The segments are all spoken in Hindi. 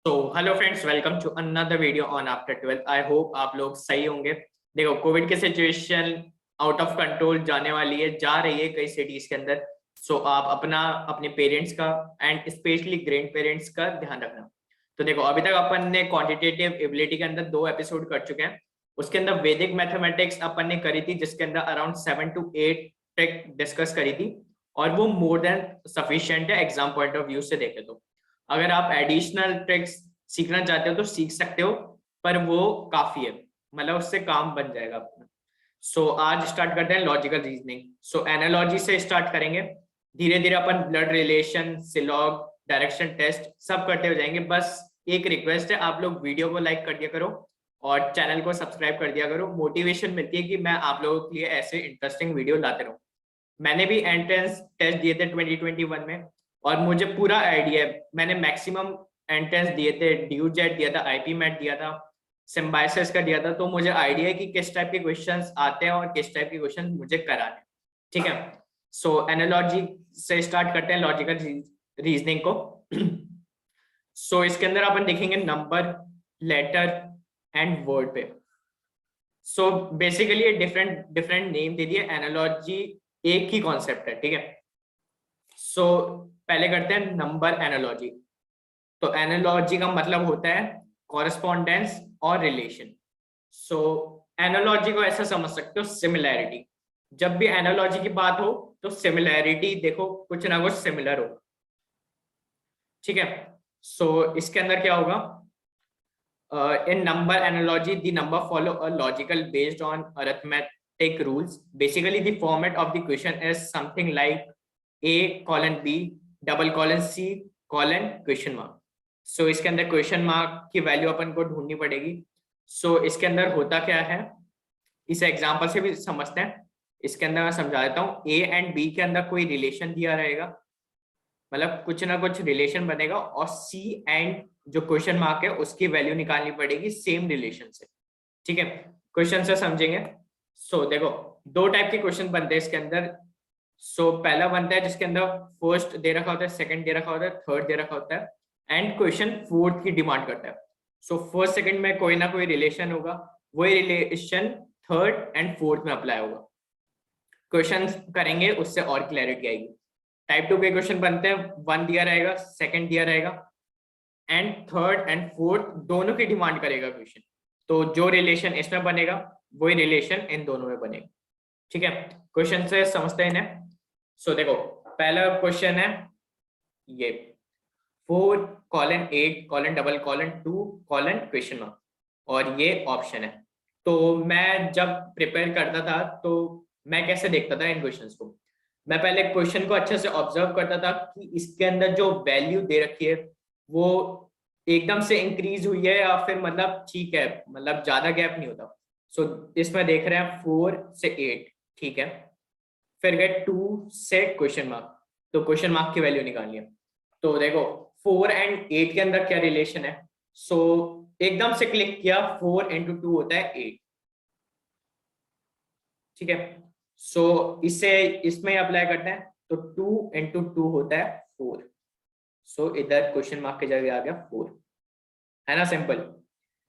तो hello friends, welcome to another video on after 12th। I hope आप लोग सही होंगे। देखो, कोविड की सिचुएशन आउट ऑफ कंट्रोल जाने वाली है, जा रही है कई सिटीज के अंदर। सो आप अपना, अपने पेरेंट्स का एंड स्पेशली ग्रैंड पेरेंट्स का ध्यान रखना। तो देखो, अभी तक अपन ने क्वांटिटेटिव एबिलिटी के अंदर 2 एपिसोड कर चुके हैं। उसके अंदर वैदिक मैथमेटिक्स अपन ने करी थी, जिसके अंदर अराउंड 7 to 8 ट्रिक डिस्कस करी थी, और वो मोर देन सफिशिएंट है एग्जाम पॉइंट ऑफ व्यू से देखे तो। अगर आप एडिशनल ट्रिक्स सीखना चाहते हो तो सीख सकते हो, पर वो काफी है, मतलब उससे काम बन जाएगा अपना। सो आज स्टार्ट करते हैं लॉजिकल रीजनिंग। सो एनालॉजी से स्टार्ट करेंगे, धीरे धीरे अपन ब्लड रिलेशन, सिलॉग, डायरेक्शन टेस्ट सब करते हो जाएंगे। बस एक रिक्वेस्ट है, आप लोग वीडियो को लाइक कर दिया करो और चैनल को सब्सक्राइब कर दिया करो। मोटिवेशन मिलती है कि मैं आप लोगों के लिए ऐसे इंटरेस्टिंग वीडियो लाते रहूं। मैंने भी एंट्रेंस टेस्ट दिए थे 2021 में, और मुझे पूरा आइडिया है। मैंने मैक्सिमम एंट्रेंस दिए थे, ड्यू जेट दिया था, आईपी मैट दिया था, सिम्बायोसिस का दिया था। तो मुझे आइडिया है कि किस टाइप के क्वेश्चंस आते हैं और किस टाइप के क्वेश्चन मुझे कराने। ठीक है, सो एनालॉजी से स्टार्ट करते हैं लॉजिकल रीजनिंग को। सो इसके अंदर अपन देखेंगे नंबर, लेटर एंड वर्ड पे। So basically different different name दे दिए, एनालॉजी एक ही कॉन्सेप्ट है। ठीक है, सो पहले करते हैं नंबर एनालॉजी। तो एनालॉजी का मतलब होता है कॉरेस्पॉन्डेंस और रिलेशन। सो एनालॉजी को ऐसा समझ सकते हो, सिमिलैरिटी। जब भी एनालॉजी की बात हो तो सिमिलैरिटी देखो, कुछ ना कुछ सिमिलर होगा। ठीक है, सो इसके अंदर क्या होगा, in number analogy the number follow a logical based on arithmetic rules. Basically the format of the question is something like a colon b double colon c colon question mark. So इसके अंदर क्वेश्चन मार्क की वैल्यू अपन को ढूंढनी पड़ेगी। सो इसके अंदर होता क्या है, इस एग्जांपल से भी समझते हैं। इसके अंदर मैं समझा देता हूँ, a एंड b के अंदर कोई रिलेशन दिया रहेगा, मतलब कुछ ना कुछ रिलेशन बनेगा, और सी एंड जो क्वेश्चन मार्क है उसकी वैल्यू निकालनी पड़ेगी सेम रिलेशन से। ठीक है, क्वेश्चन से समझेंगे। सो देखो, 2 टाइप के क्वेश्चन बनते हैं इसके अंदर। सो पहला बनता है जिसके अंदर फर्स्ट दे रखा होता है, सेकंड दे रखा होता है, थर्ड दे रखा होता है, एंड क्वेश्चन फोर्थ की डिमांड करता है। सो फर्स्ट सेकंड में कोई ना कोई रिलेशन होगा, वही रिलेशन थर्ड एंड फोर्थ में अप्लाई होगा। क्वेश्चन करेंगे उससे और क्लैरिटी आएगी। टाइप 2 के क्वेश्चन बनते हैं, 1 दिया रहेगा, सेकंड दिया रहेगा, एंड थर्ड एंड फोर्थ दोनों की डिमांड करेगा क्वेश्चन। तो जो रिलेशन इसमें बनेगा वही रिलेशन इन दोनों में बनेगा। ठीक है, क्वेश्चन से समझते हैं इन्हें। सो देखो, पहला क्वेश्चन है ये 4 colon 8 colon double colon 2 colon question mark, और ये ऑप्शन है। तो मैं जब प्रिपेयर करता था तो मैं कैसे देखता था इन क्वेश्चंस को, मैं पहले क्वेश्चन को अच्छे से ऑब्जर्व करता था कि इसके अंदर जो वैल्यू दे रखी है वो एकदम से इंक्रीज हुई है या फिर मतलब ठीक है, मतलब ज्यादा गैप नहीं होता। सो इसमें देख रहे हैं 4 से 8, ठीक है, फिर गए 2 से क्वेश्चन मार्क, तो क्वेश्चन मार्क की वैल्यू निकालनी है। तो देखो 4 एंड 8 के अंदर क्या रिलेशन है। सो एकदम से क्लिक किया, 4 into 2 होता है 8। ठीक है, सो इसे इसमें अप्लाई करते हैं, तो 2 into 2 होता है 4। सो इधर क्वेश्चन मार्क की जगह आ गया 4, है ना, सिंपल।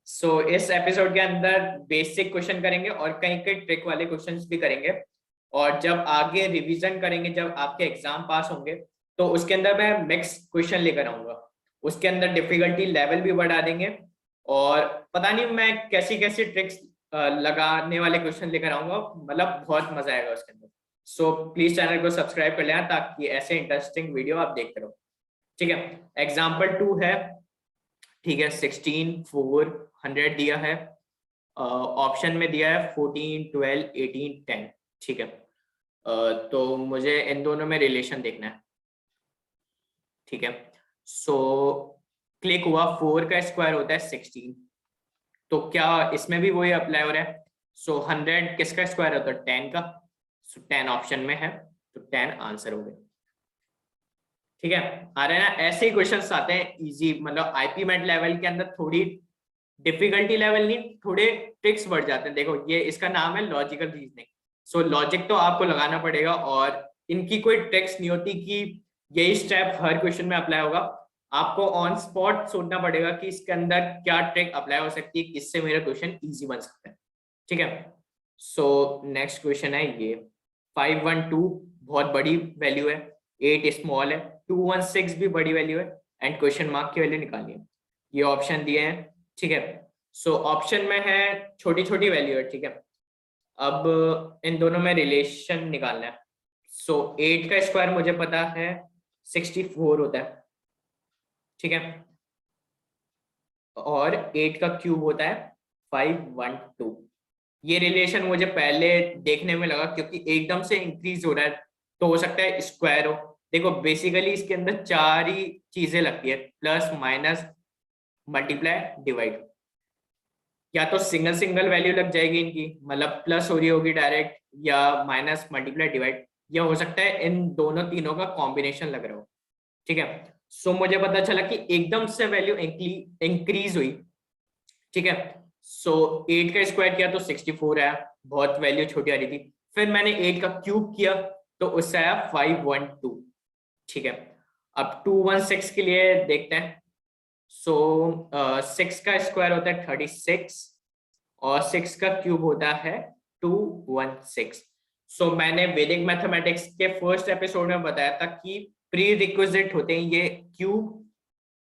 सो इस एपिसोड के अंदर बेसिक क्वेश्चन करेंगे और कई कई ट्रिक वाले क्वेश्चंस भी करेंगे, और जब आगे रिवीजन करेंगे, जब आपके एग्जाम पास होंगे, तो उसके अंदर मैं मिक्स क्वेश्चन लेकर आऊंगा। उसके अंदर डिफिकल्टी लेवल भी बढ़ा देंगे, और पता नहीं मैं कैसी कैसी ट्रिक्स लगाने वाले क्वेश्चन लेकर आऊंगा, मतलब बहुत मजा आएगा उसके अंदर। सो प्लीज चैनल को सब्सक्राइब कर लेना ताकि ऐसे इंटरेस्टिंग वीडियो आप देखते रहो। ठीक है, एग्जाम्पल 2 है, ठीक है, 16 4 100 दिया है, ऑप्शन में दिया है 14 12 18 10। ठीक है, तो मुझे इन दोनों में रिलेशन देखना है। ठीक है, सो क्लिक हुआ, 4 का स्क्वायर होता है 16, तो क्या इसमें भी वही अप्लाई हो रहा है। सो 100 किसका स्क्वायर होता है, 10 का, सो 10 ऑप्शन में है, तो 10 आंसर हो गया। ठीक है, आ रहे हैं ना, ऐसे ही क्वेश्चंस आते हैं इजी, मतलब आईपी मैट लेवल के अंदर थोड़ी डिफिकल्टी लेवल नहीं, थोड़े ट्रिक्स बढ़ जाते हैं। देखो ये इसका नाम है लॉजिकल रीजनिंग। सो लॉजिक तो आपको लगाना पड़ेगा, और इनकी कोई ट्रिक्स नहीं होती कि यही स्टेप हर क्वेश्चन में अप्लाई होगा। आपको ऑन स्पॉट सोचना पड़ेगा कि इसके अंदर क्या ट्रिक अप्लाई हो सकती है, किससे मेरा क्वेश्चन इजी बन सकता है। ठीक है, सो नेक्स्ट क्वेश्चन है ये 512 बहुत बड़ी वैल्यू है, 8 स्मॉल है, 216 भी बड़ी वैल्यू है, एंड क्वेश्चन मार्क की वैल्यू निकालनी है। ये ऑप्शन दिए हैं। ठीक है, सो ऑप्शन में है छोटी छोटी वैल्यू है। ठीक है, अब इन दोनों में रिलेशन निकालना है। सो 8 का स्क्वायर मुझे पता है 64 होता है। ठीक है, और 8 का क्यूब होता है 512। ये रिलेशन मुझे पहले देखने में लगा क्योंकि एकदम से इंक्रीज हो रहा है, तो हो सकता है स्क्वायर हो। देखो बेसिकली इसके अंदर चार ही चीजें लगती है, प्लस माइनस मल्टीप्लाई डिवाइड। या तो सिंगल सिंगल वैल्यू लग जाएगी इनकी, मतलब प्लस हो रही होगी डायरेक्ट, या माइनस मल्टीप्लाई डिवाइड, या हो सकता है इन दोनों तीनों का कॉम्बिनेशन लग रहा हो। ठीक है, सो मुझे पता चला कि एकदम से वैल्यू इंक्रीज हुई। ठीक है, सो 8 का स्क्वायर किया तो 64 आया, बहुत वैल्यू छोटी आ रही थी। फिर मैंने 8 का क्यूब किया तो उससे आया 512। ठीक है, अब 216 के लिए देखते हैं। सो 6 का स्क्वायर होता है 36, और 6 का क्यूब होता है 216। सो मैंने वैदिक मैथमेटिक्स के फर्स्ट एपिसोड में बताया था कि प्री रिक्विजिट होते हैं ये क्यूब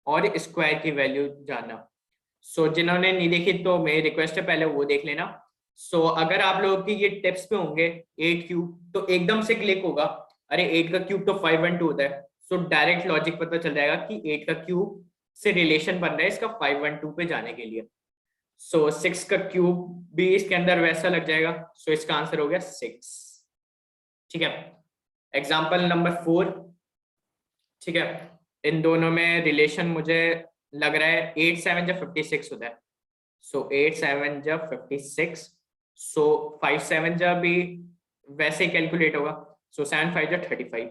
और स्क्वायर की वैल्यू जानना। सो जिन्होंने नहीं देखी तो मेरी रिक्वेस्ट है पहले वो देख लेना। सो अगर आप लोगों की ये टिप्स पे होंगे 8 क्यूब, तो एकदम से क्लिक होगा अरे 8 का क्यूब तो 512 होता है। सो डायरेक्ट लॉजिक पता चल जाएगा कि 8 का क्यूब से रिलेशन बन रहा है इसका 512 पे जाने के लिए। सो 6 का क्यूब भी इसके अंदर वैसा लग जाएगा। सो इसका आंसर हो गया 6। ठीक है, एग्जाम्पल नंबर 4। ठीक है, इन दोनों में रिलेशन मुझे लग रहा है 8 7 जब 56 होता है। सो 8 7 जब 56, सो 5 7 जब भी वैसे ही कैलकुलेट होगा। सो 7 5 जब 35।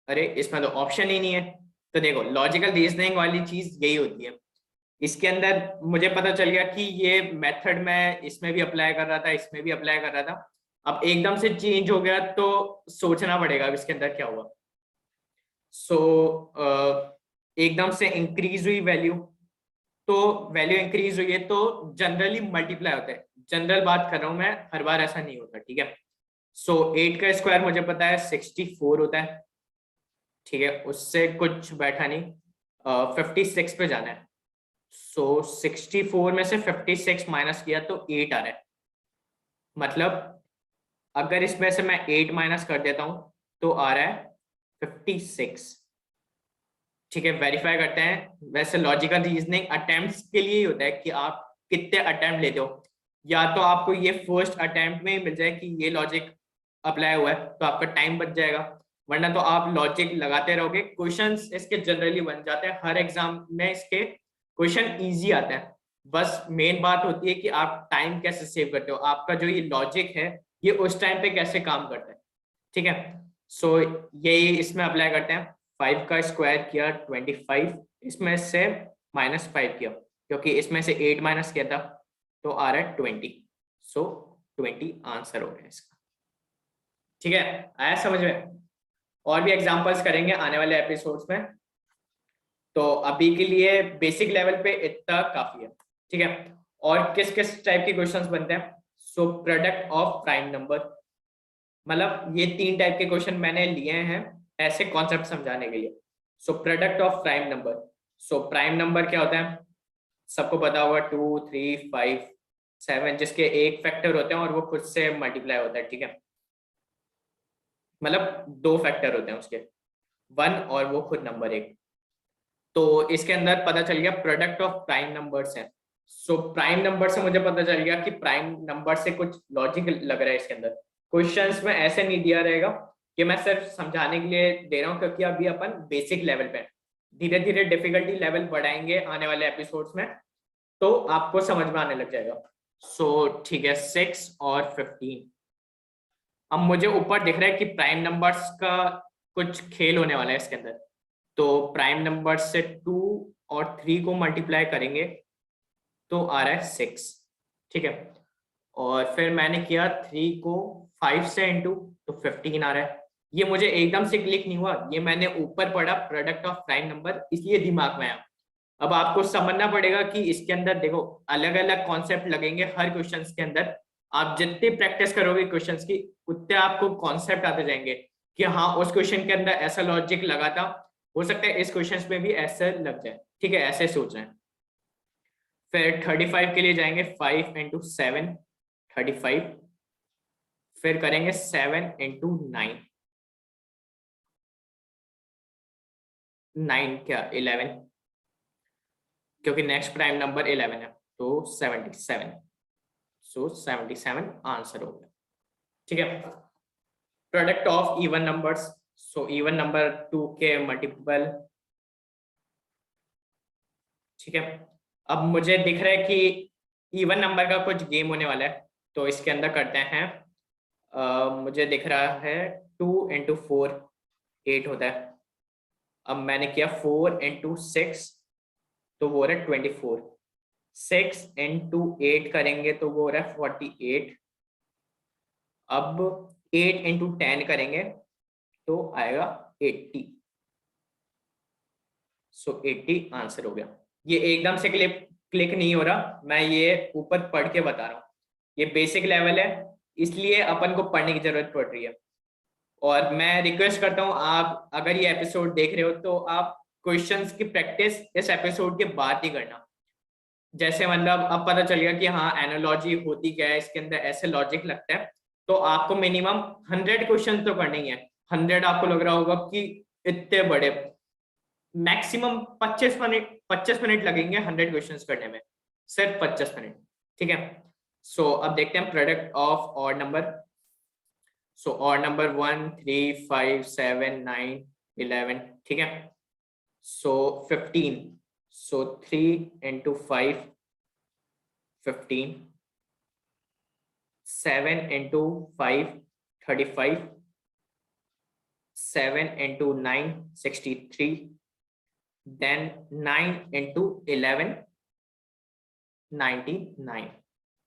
अरे इसमें तो ऑप्शन ही नहीं है। तो देखो लॉजिकल रीजनिंग वाली चीज यही होती है। इसके अंदर मुझे पता चल गया कि ये मेथड मैं इसमें भी अप्लाई कर रहा था, इसमें भी अप्लाई कर रहा था। अब एकदम से चेंज हो गया तो सोचना पड़ेगा अब इसके अंदर क्या हुआ। सो एकदम से इंक्रीज हुई वैल्यू, तो वैल्यू इंक्रीज हुई है तो जनरली मल्टीप्लाई होता है। जनरल बात कर रहा हूं मैं, हर बार ऐसा नहीं होता। ठीक है, सो 8 का स्क्वायर मुझे पता है 64 होता है। ठीक है, उससे कुछ बैठा नहीं, 56 पे जाना है। सो 64 में से 56 माइनस किया तो 8 आ रहा है। मतलब अगर इसमें से मैं 8 माइनस कर देता हूं तो आ रहा है 56। ठीक है, वेरीफाई करते हैं। वैसे लॉजिकल रीजनिंग अटेम्प्ट्स के लिए ही होता है कि आप कितने अटेम्प्ट लेते हो। या तो आपको ये फर्स्ट अटेम्प्ट में ही मिल जाए कि ये लॉजिक अप्लाई हुआ है तो आपका टाइम बच जाएगा, वरना तो आप लॉजिक लगाते रहोगे। क्वेश्चंस इसके जनरली बन जाते हैं, हर एग्जाम में इसके क्वेश्चन इजी आते हैं। बस मेन बात होती है कि आप टाइम कैसे सेव करते हो, आपका जो ये लॉजिक है ये उस टाइम पे कैसे काम करता है। ठीक है, सो यही इसमें अप्लाई करते हैं। 5 का स्क्वायर किया 25, इसमें से -5 किया क्योंकि इसमें से 8 माइनस किया था तो आ रहा है 20। सो 20 आंसर हो गया इसका। ठीक है, आया समझ में। और भी एग्जांपल्स करेंगे आने वाले एपिसोड्स में, तो अभी के लिए बेसिक लेवल पे इतना काफी है। ठीक है, और किस किस टाइप के क्वेश्चंस बनते हैं। So product of prime number, मतलब ये 3 टाइप के क्वेश्चन मैंने लिए हैं ऐसे कॉन्सेप्ट समझाने के लिए। So product of prime number, so prime number क्या होता है सबको पता होगा, 2 3 5 7, जिसके एक फैक्टर होते हैं और वो खुद से मल्टीप्लाई होता है। ठीक है, मतलब 2 फैक्टर होते हैं उसके, 1 और वो खुद नंबर 1। तो इसके अंदर पता चल गया प्रोडक्ट ऑफ प्राइम नंबर्स है। सो प्राइम नंबर से मुझे पता चल गया कि प्राइम नंबर से कुछ लॉजिक लग रहा है इसके अंदर। क्वेश्चंस में ऐसे नहीं दिया रहेगा कि मैं सिर्फ समझाने के लिए दे रहा हूँ, क्योंकि अभी अपन बेसिक लेवल पे, धीरे धीरे डिफिकल्टी लेवल बढ़ाएंगे आने वाले एपिसोड्स में तो आपको समझ में आने लग जाएगा। सो ठीक है, 6 और 15। अब मुझे ऊपर दिख रहा है कि प्राइम नंबर्स का कुछ खेल होने वाला है इसके अंदर। तो प्राइम नंबर से 2 और 3 को मल्टीप्लाई करेंगे तो आ रहा है 6। ठीक है, और फिर मैंने किया 3 को 5 से इंटू तो 15 आ रहा है। ये मुझे एकदम से क्लिक नहीं हुआ, ये मैंने ऊपर पढ़ा प्रोडक्ट ऑफ प्राइम नंबर, इसलिए दिमाग में आया। अब आपको समझना पड़ेगा कि इसके अंदर देखो अलग अलग कॉन्सेप्ट लगेंगे हर क्वेश्चन के अंदर। आप जितनी प्रैक्टिस करोगे क्वेश्चंस की, उतने आपको कॉन्सेप्ट आते जाएंगे कि हाँ उस क्वेश्चन के अंदर ऐसा लॉजिक लगा था, हो सकता है इस क्वेश्चन में भी ऐसे लग जाए, ठीक है, ऐसे सोच रहे हैं। फिर 35 के लिए जाएंगे, 5 × 7 35, फिर करेंगे 7 × 9, 9 क्या 11, क्योंकि नेक्स्ट प्राइम नंबर 11 है, तो 77, सो 77 आंसर हो गया, ठीक है। Product of even numbers, so even number 2 के मल्टीपल, ठीक है। अब मुझे दिख रहा है कि इवन नंबर का कुछ गेम होने वाला है, तो इसके अंदर करते हैं। मुझे दिख रहा है 2 × 4 8 होता है। अब मैंने किया 4 × 6, तो वो हो रहा है 24। 6 × 8 करेंगे तो वो हो रहा है 48। अब 8 × 10 करेंगे तो आएगा 80, सो 80 आंसर हो गया। ये एकदम से क्लिक नहीं हो रहा, मैं ये ऊपर पढ़ के बता रहा हूँ, ये बेसिक लेवल है, इसलिए अपन को पढ़ने की जरूरत पड़ रही है। और मैं रिक्वेस्ट करता हूँ, आप अगर ये एपिसोड देख रहे हो तो आप क्वेश्चंस की प्रैक्टिस इस एपिसोड के बाद ही करना। जैसे मतलब अब पता चल गया कि हाँ एनालॉजी होती क्या है, इसके अंदर ऐसे लॉजिक लगता है, तो आपको मिनिमम 100 क्वेश्चन तो करने ही है। 100 आपको लग रहा होगा कि इतने बड़े, मैक्सिमम 25 मिनट, 25 मिनट लगेंगे 100 क्वेश्चंस करने में, सिर्फ 25 मिनट, ठीक है। सो अब देखते हैं product of odd number. So odd number 1 3 5 7 9 11, ठीक है। सो 15, सो 3 × 5 15, 7 × 5 35, 7 × 9 63, then 9 × 11 99,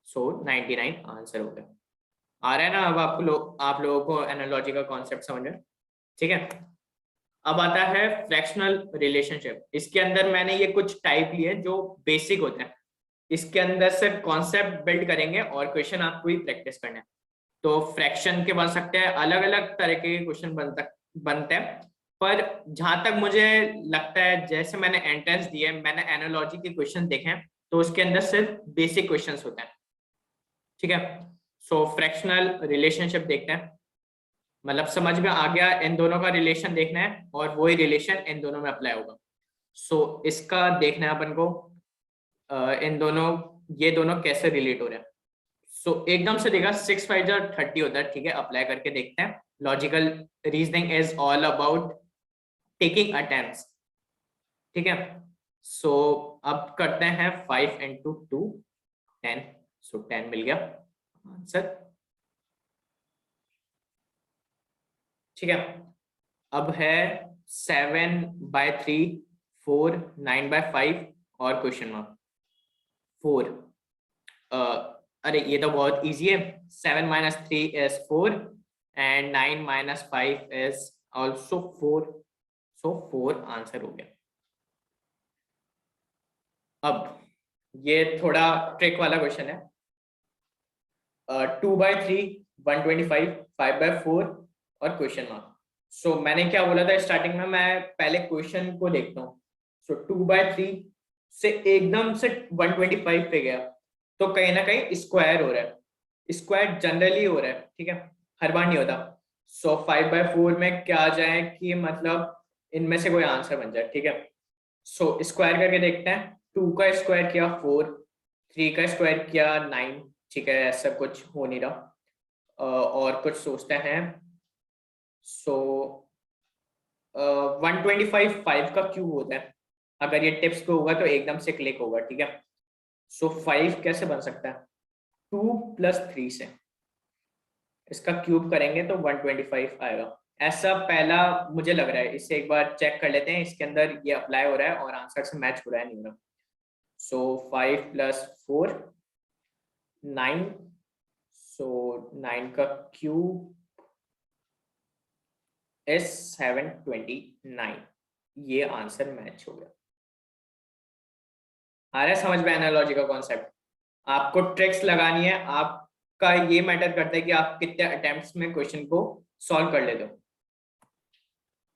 सो 99 आंसर हो गया। आ रहा है ना अब आपको आप लोगों को एनालॉजी का कॉन्सेप्ट समझ में, ठीक है। अब आता है फ्रैक्शनल रिलेशनशिप। इसके अंदर मैंने ये कुछ टाइप लिए जो बेसिक होते हैं, इसके अंदर से कॉन्सेप्ट बिल्ड करेंगे और क्वेश्चन आपको ही प्रैक्टिस करना है। तो फ्रैक्शन के बन सकते हैं, अलग अलग तरह के क्वेश्चन बनते हैं, पर जहां तक मुझे लगता है जैसे मैंने एंट्रेंस दिए, मैंने एनालॉजी के क्वेश्चन देखे हैं, तो उसके अंदर सिर्फ बेसिक क्वेश्चंस होते हैं, ठीक है। सो फ्रैक्शनल रिलेशनशिप देखते हैं, मतलब समझ में आ गया, इन दोनों का रिलेशन देखना है और वही रिलेशन इन दोनों में अप्लाई होगा। सो इसका देखना है अपन को, इन दोनों, ये दोनों कैसे रिलेट हो रहे हैं। सो एकदम से देखा 6 × 5 = 30 होता है, ठीक है, अप्लाई करके देखते हैं। Logical reasoning is all about taking attempts, ठीक है। सो अब करते हैं 5 × 2 10, सो 10 मिल गया आंसर, ठीक है। अब है 7/3 4 9/5 और क्वेश्चन मार्क 4। अरे ये तो बहुत इजी है, 7 - 3 is 4 and 9 - 5 is also 4, so 4 answer हो गया। अब ये थोड़ा ट्रिक वाला क्वेश्चन है। 2/3 125, 5/4 और क्वेश्चन मार्क। सो मैंने क्या बोला था स्टार्टिंग में, मैं पहले क्वेश्चन को देखता हूँ। सो 2/3 से एकदम से 125 पे गया, तो कहीं ना कहीं स्क्वायर हो रहा है, स्क्वायर जनरली हो रहा है, ठीक है, हर बार नहीं होता। सो 5/4 में क्या आ जाए कि मतलब इनमें से कोई आंसर बन जाए, ठीक है। सो स्क्वायर करके देखते हैं, 2 का स्क्वायर किया 4, 3 का स्क्वायर किया 9, ठीक है, ऐसा कुछ हो नहीं रहा। और कुछ सोचते हैं। सो 125 5 का क्यूब होता है, अगर ये टिप्स पे होगा तो एकदम से क्लिक होगा, ठीक है। सो 5 कैसे बन सकता है, 2 + 3 से, इसका क्यूब करेंगे तो 125 आएगा, ऐसा पहला मुझे लग रहा है। इससे एक बार चेक कर लेते हैं इसके अंदर ये अप्लाई हो रहा है और आंसर से मैच हो रहा है नहीं हो रहा। सो 5 + 4 9, सो 9 का क्यूब S729, ये आंसर मैच हो गया। आ रहा है समझ में एनालॉजी का कॉन्सेप्ट? आपको ट्रिक्स लगानी है, आपका ये मैटर करता है कि आप कितने अटेम्प्ट्स में क्वेश्चन को सॉल्व कर लेते हो।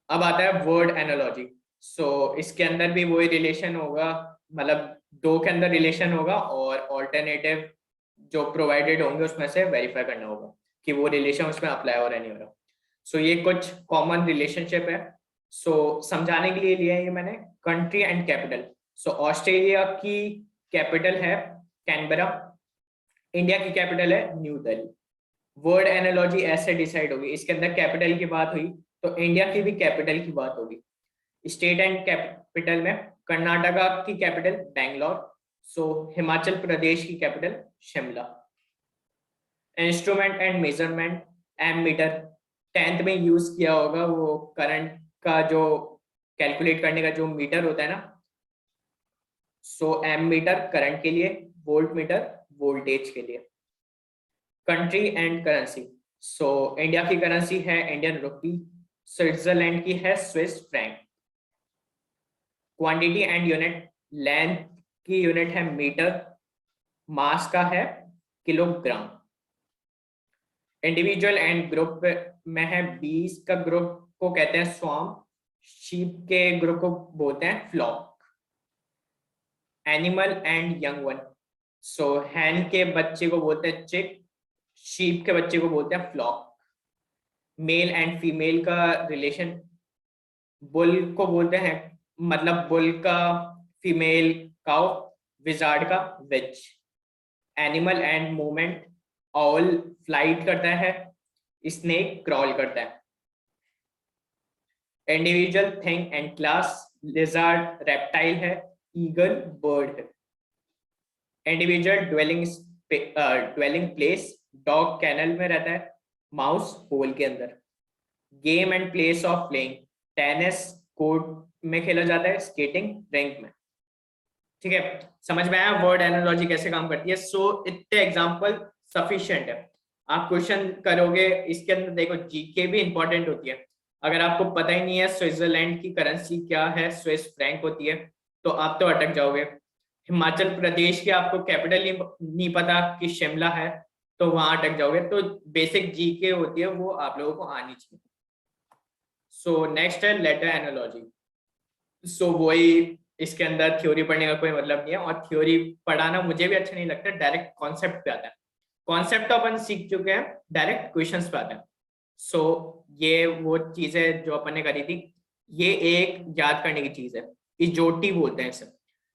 अब आता है वर्ड एनालॉजी। सो इसके अंदर भी वही रिलेशन होगा, मतलब दो के अंदर रिलेशन होगा और ऑल्टरनेटिव जो प्रोवाइडेड होंगे उसमें से वेरीफाई करना होगा कि वो रिलेशन उसमें अप्लाई हो रहा है नहीं हो रहा। सो ये कुछ कॉमन रिलेशनशिप है। सो समझाने के लिए लिया है ये मैंने country and capital. So Australia की कैपिटल है कैनबरा, इंडिया की कैपिटल है न्यू दिल्ली। वर्ड एनालॉजी ऐसे डिसाइड होगी, इसके अंदर कैपिटल की बात हुई तो इंडिया की भी कैपिटल की बात होगी। स्टेट एंड कैपिटल में कर्नाटका की कैपिटल बैंगलोर, सो हिमाचल प्रदेश की capital Shimla. Instrument and measurement, M meter 10th में यूज किया होगा, वो करंट का जो कैलकुलेट करने का जो मीटर होता है ना, सो एम मीटर करंट के लिए, वोल्ट मीटर वोल्टेज के लिए। Country and currency, so India की करेंसी है इंडियन रुपी, स्विट्जरलैंड की है Swiss franc. Quantity and unit, length की यूनिट है मीटर, मास का है किलोग्राम। इंडिविजुअल एंड ग्रुप में है 20 का ग्रुप को कहते हैं स्वाम, शीप के ग्रुप को बोलते हैं flock. Animal and young one, so hen के बच्चे को बोलते हैं चिक, शीप के बच्चे को बोलते हैं फ्लॉक। मेल एंड फीमेल का रिलेशन, बुल को बोलते हैं, मतलब बुल का फीमेल काउ, विजार्ड का witch. Animal and movement, owl flight करता है, स्नेक क्रॉल करता है। Individual thing and class, lizard reptile है, ईगल बर्ड है। Individual dwelling place, dog kennel में रहता है, माउस होल के अंदर। Game and place of playing, tennis court में खेला जाता है, स्केटिंग रिंक में। ठीक है, समझ में आया वर्ड एनालॉजी कैसे काम करती है? सो इतने एग्जांपल सफिशिएंट है। आप क्वेश्चन करोगे इसके अंदर, देखो जीके भी इंपॉर्टेंट होती है। अगर आपको पता ही नहीं है स्विट्जरलैंड की करेंसी क्या है, स्विस फ्रैंक होती है, तो आप तो अटक जाओगे। हिमाचल प्रदेश की आपको कैपिटल नहीं पता कि शिमला है, तो वहां अटक जाओगे। तो बेसिक जीके होती है वो आप लोगों को आनी चाहिए। सो नेक्स्ट है लेटर एनालॉजी। सो वही, इसके अंदर थ्योरी पढ़ने का कोई मतलब नहीं है, और थ्योरी पढ़ाना मुझे भी अच्छा नहीं लगता, डायरेक्ट कॉन्सेप्ट पे आता है। कॉन्सेप्ट तो अपन सीख चुके हैं, डायरेक्ट क्वेश्चंस पे आता है। सो ये वो चीजें जो अपन ने करी थी, ये एक याद करने की चीज है, इजोटी बोलते हैं इसे।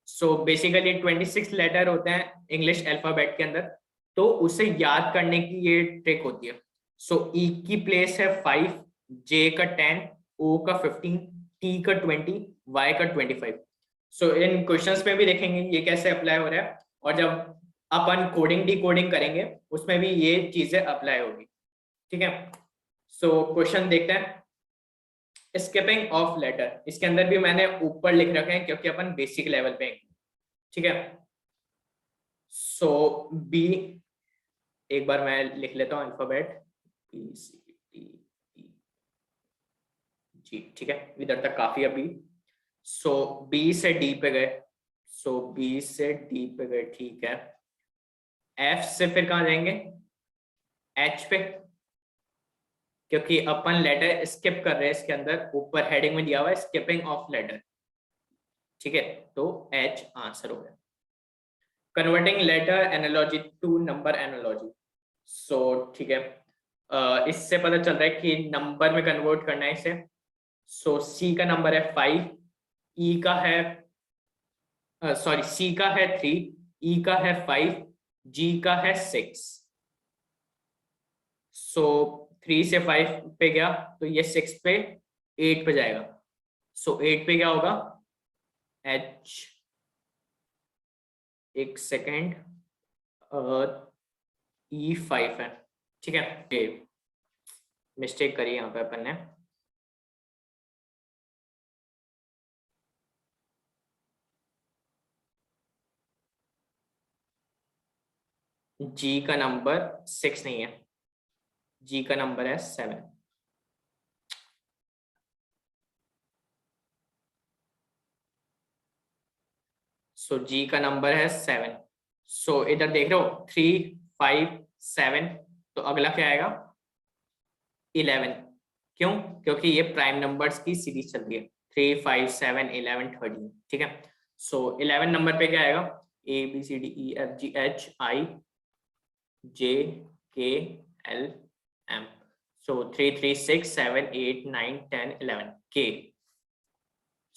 सो बेसिकली 26 लेटर होते हैं इंग्लिश अल्फाबेट के अंदर, तो उसे याद करने की ये ट्रिक होती है। सो ई की प्लेस है 5, जे का 10, ओ का 15, टी का 20, वाई का 25। सो इन क्वेश्चंस में भी देखेंगे ये कैसे अप्लाई हो रहा है, और जब अपन कोडिंग डी कोडिंग करेंगे उसमें भी ये चीजें अप्लाई होगी। ठीक है, सो क्वेश्चन देखते हैं। स्किपिंग ऑफ लेटर, इसके अंदर भी मैंने ऊपर लिख रखे हैं क्योंकि अपन बेसिक लेवल पे हैं। ठीक है, सो बी, एक बार मैं लिख लेता हूँ alphabet, B C D E G. ठीक है, इधर तक काफी अभी। सो बी से डी पे गए, सो बी से डी पे गए, ठीक है। एफ से फिर कहाँ जाएंगे? एच पे, क्योंकि अपन लेटर स्किप कर रहे हैं, इसके अंदर ऊपर हेडिंग में दिया हुआ है स्किपिंग ऑफ लेटर। ठीक है, तो एच आंसर हो गया। Converting letter analogy to number analogy. So ठीक है, इससे पता चल रहा है कि नंबर में कन्वर्ट करना है इसे। सो सी का नंबर है 5, ई का है सॉरी सी का है 3, ई का है 5, जी का है 6। सो 3 से 5 पे गया तो ये 6 पे 8 पे जाएगा। सो 8 पे क्या होगा? एच, एक सेकेंड, E5 है। ठीक है, मिस्टेक करी यहाँ पे अपन ने। जी का नंबर 6 नहीं है, जी का नंबर है 7। सो जी का नंबर है 7। सो इधर देख रहे हो 3 5 7, तो अगला क्या आएगा 11। क्यों? क्योंकि ये प्राइम नंबर्स की सीरीज चल रही है, 3 5 7 11 13। ठीक है, सो 11 नंबर पे क्या आएगा A B C D E F G H I J K L M. सो 3 3 6 7 8 9 10 11 के।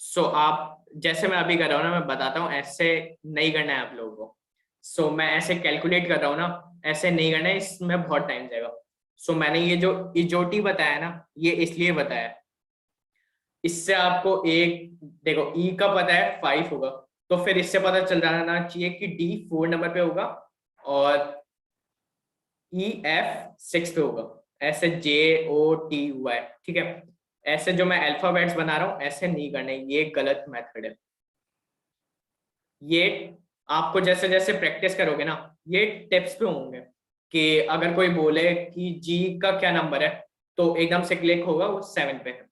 सो आप जैसे मैं अभी कर रहा हूँ ना, मैं बताता हूँ, ऐसे नहीं करना है आप लोगों को। सो मैं ऐसे कैलकुलेट कर रहा हूँ ना, ऐसे नहीं करना है, इसमें बहुत टाइम जाएगा। सो मैंने ये जो इजोटी बताया ना, ये इसलिए बताया, इससे आपको एक देखो ई का पता है 5 होगा, तो फिर इससे पता चल जाना चाहिए कि डी 4 नंबर पे होगा और ई एफ 6 पे होगा, ऐसे जे ओ टी वाई। ठीक है, ऐसे जो मैं अल्फाबेट्स बना रहा हूँ ऐसे नहीं करने, ये गलत मेथड है। ये आपको जैसे जैसे प्रैक्टिस करोगे ना, ये टिप्स पे होंगे कि अगर कोई बोले कि जी का क्या नंबर है, तो एकदम से क्लिक होगा वो 7 पे है।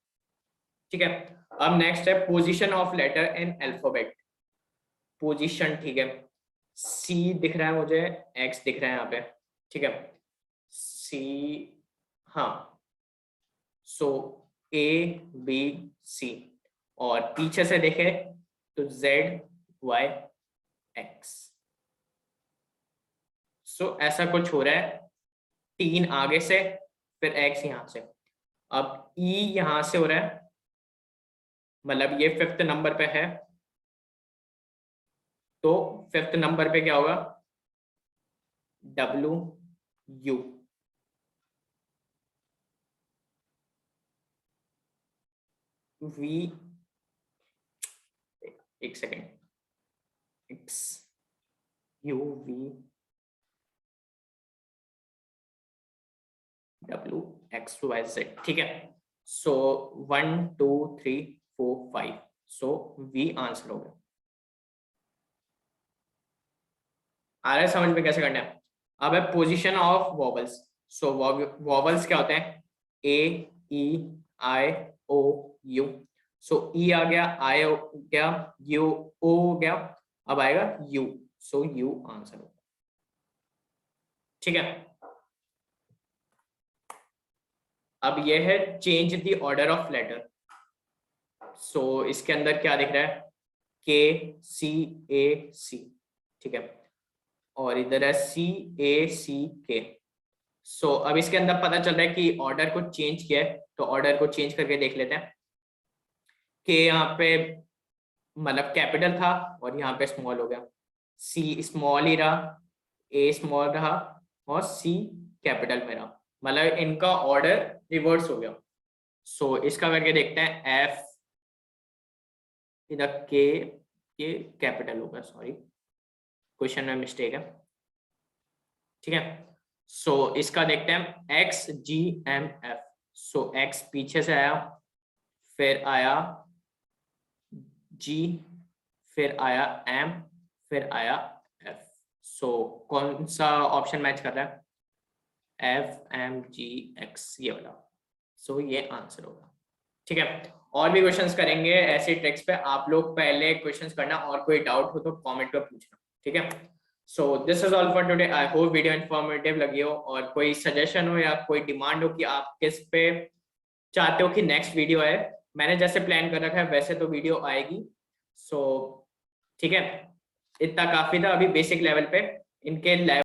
ठीक है, अब नेक्स्ट है position of letter in alphabet. Position, ठीक है, सी दिख रहा है मुझे, एक्स दिख रहा है यहाँ पे। ठीक है, सी, हाँ, सो ए बी सी, और पीछे से देखे तो जेड वाई एक्स। सो ऐसा कुछ हो रहा है, 3 आगे से फिर एक्स यहां से, अब ई यहां से हो रहा है, मतलब ये 5th नंबर पे है, तो 5th नंबर पे क्या होगा डब्ल्यू यू। वी, एक second, X U V W X Y Z. ठीक है, सो 1 2 3 4 5, सो वी आंसर हो गया। आ रहा है समझ में कैसे करना है? अब है position of vowels. So vowels क्या होते हैं, ए ई आई ओ यू। सो ई आ गया, आई हो गया, यू ओ हो गया, अब आएगा यू, सो यू आंसर होगा। ठीक है, अब ये है change the order of letter. So इसके अंदर क्या दिख रहा है, के सी ए सी। ठीक है, और इधर है सी ए सी के। सो अब इसके अंदर पता चल रहा है कि ऑर्डर को चेंज किया है, तो ऑर्डर को चेंज करके देख लेते हैं। के यहाँ पे मतलब कैपिटल था और यहाँ पे स्मॉल हो गया, सी स्मॉल ही रहा, ए स्मॉल रहा और सी कैपिटल में रहा, मतलब इनका ऑर्डर रिवर्स हो गया। सो इसका करके देखते हैं, एफ इधर के ये कैपिटल होगा, सॉरी क्वेश्चन में मिस्टेक है। ठीक है, सो इसका देखते हैं एक्स जी एम एफ। सो एक्स पीछे से आया, फिर आया जी, फिर आया एम, फिर आया एफ। सो कौन सा ऑप्शन मैच कर रहा है, एफ एम जी एक्स, ये वाला। सो ये आंसर होगा। ठीक है, और भी क्वेश्चंस करेंगे ऐसे ट्रिक्स पे, आप लोग पहले क्वेश्चंस करना, और कोई डाउट हो तो कमेंट पे पूछना। ठीक है, so this is all for today. I hope video informative लगी हो, और कोई सजेशन हो या कोई डिमांड हो कि आप किस पे चाहते हो कि नेक्स्ट वीडियो आए, मैंने जैसे प्लान कर रखा है वैसे तो वीडियो आएगी। सो ठीक है, इतना काफी था अभी बेसिक लेवल पे, इनके